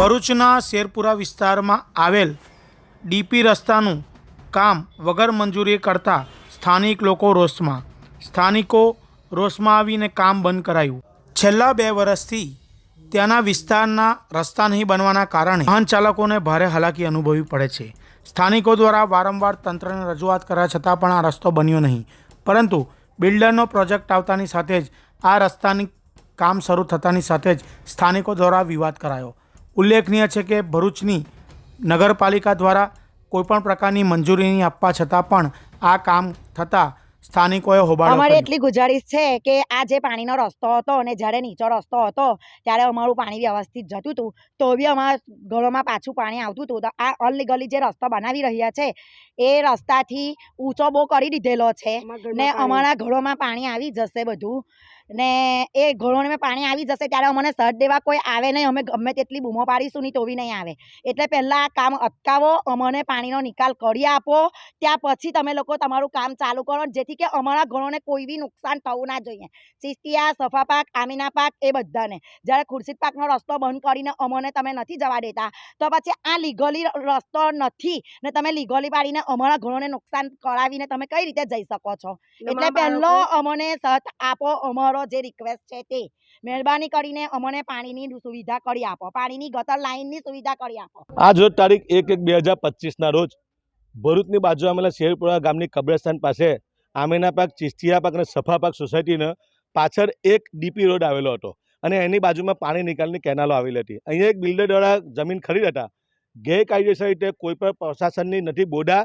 ભરૂચના શેરપુરા વિસ્તારમાં આવેલ ડીપી રસ્તાનું કામ વગર મંજૂરી કરતા સ્થાનિક લોકો રોષમાં. સ્થાનિકો રોષમાં આવીને કામ બંધ કરાયું. છેલ્લા 2 વર્ષથી ત્યાંના વિસ્તારના રસ્તા નહીં બનવાના કારણે વાહન ચાલકોને ભારે હાલાકી અનુભવવી પડે છે. સ્થાનિકો દ્વારા વારંવાર તંત્રને રજૂઆત કર્યા છતાં પણ આ રસ્તો બન્યો નહીં, પરંતુ બિલ્ડરનો પ્રોજેક્ટ આવતાની સાથે જ આ રસ્તાની કામ શરૂ થતાની સાથે જ સ્થાનિકો દ્વારા વિવાદ કરાયો. ઉલ્લેખનીય છે કે ભરૂચની નગરપાલિકા દ્વારા કોઈપણ પ્રકારની મંજૂરી નહીં આપવા છતાં પણ આ કામ થતાં સ્થાનિકોએ હોબાળો. અમારે એટલી ગુજારિશ છે કે આ જે પાણીનો રસ્તો હતો અને જ્યારે નીચો રસ્તો હતો ત્યારે અમારું પાણી વ્યવસ્થિત જતું હતું, તો બી અમારા ઘરોમાં પાછું પાણી આવતું હતું. તો આ અનલીગલી જે રસ્તો બનાવી રહ્યા છે એ રસ્તાથી ઊંચો બહુ કરી દીધેલો છે ને અમારા ઘરોમાં પાણી આવી જશે બધું, ને એ ઘરોને પાણી આવી જશે ત્યારે અમને સર્ટ દેવા કોઈ આવે નહીં. અમે ગમે તેટલી બૂમો પાડીશું નહીં તો બી નહીં આવે. એટલે પહેલાં આ કામ અટકાવો, અમને પાણીનો નિકાલ કરી આપો, ત્યાં પછી તમે લોકો તમારું કામ ચાલુ કરો, જેથી કે અમારા ઘરોને કોઈ બી નુકસાન થવું ના જોઈએ. ચિસ્તિયા, સફા પાક, આમીના પાક એ બધાને. જ્યારે ખુરશીદ પાકનો રસ્તો બંધ કરીને અમને તમે નથી જવા દેતા, તો પછી આ લીગલી રસ્તો નથી ને તમે લીગલી પાડીને અમારા ઘરોને નુકસાન કરાવીને તમે કઈ રીતે જઈ શકો છો? એટલે પહેલો અમને સાથ આપો. અમારો જે રિક્વેસ્ટ છે તે મહેરબાની કરીને અમને પાણીની સુવિધા કરી આપો, પાણીની ગટર લાઈનની સુવિધા કરી આપો. આજ રોજ તારીખ 1/1/2025 રોજ ભરૂચની બાજુ આવેલા શેરપુરા ગામની કબ્રસ્તાન પાસે આમીના પાક, ચિસ્તિયા પાક અને સફા પાક સોસાયટીના પાછળ એક ડીપી રોડ આવેલો હતો અને એની બાજુમાં પાણી નિકાલની કેનાલો આવેલી હતી. અહીંયા એક બિલ્ડર દ્વારા જમીન ખરીદ હતા. ગેરકાયદેસર રીતે કોઈ પણ પ્રશાસનની નથી, બોડા,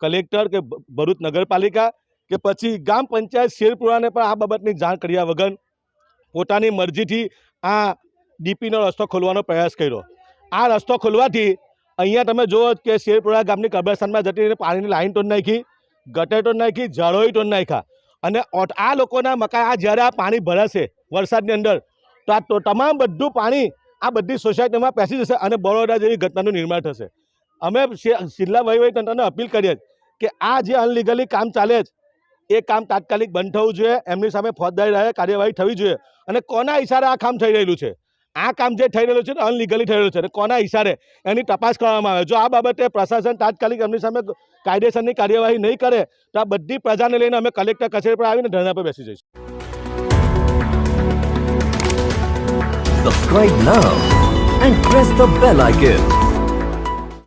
કલેક્ટર કે ભરૂચ નગરપાલિકા કે પછી ગ્રામ પંચાયત શેરપુરાને પણ આ બાબતની જાણ કર્યા વગર પોતાની મરજીથી આ ડીપીનો રસ્તો ખોલવાનો પ્રયાસ કર્યો. આ રસ્તો ખોલવાથી અહીંયા તમે જુઓ કે શેરપુરા ગામની કબ્રસ્તાનમાં જતી પાણીની લાઈન તોડ નાખી, ગટર તોડ નાખી, ઝાડોઈ તોડ નાખ્યા અને આ લોકોના મકાન આ જ્યારે આ પાણી ભરાશે વરસાદની અંદર તો આ તમામ બધું પાણી આ બધી સોસાયટીમાં પેસી જશે અને બરોડા જેવી ઘટનાનું નિર્માણ થશે. અમે જિલ્લા વહીવટીતંત્રને અપીલ કરીએ કે આ જે અનલીગલી કામ ચાલે છે એ કામ તાત્કાલિક બંધ થવું જોઈએ. એમની સામે ફોજદારી કાર્યવાહી થવી જોઈએ. અને કોના ઈશારે આ કામ થઈ રહેલું છે, આ કામ જે થઈ રહેલું છે અનલીગલી થઈ રહ્યું છે અને કોના ઈશારે એની તપાસ કરવામાં આવે. જો આ બાબતે પ્રશાસન તાત્કાલિક એમની સામે કાયદેસરની કાર્યવાહી નહીં કરે તો આ બધી પ્રજાને લઈને અમે કલેક્ટર કચેરી પર આવીને ધરણા પર બેસી જઈશું. Subscribe now and press the bell icon.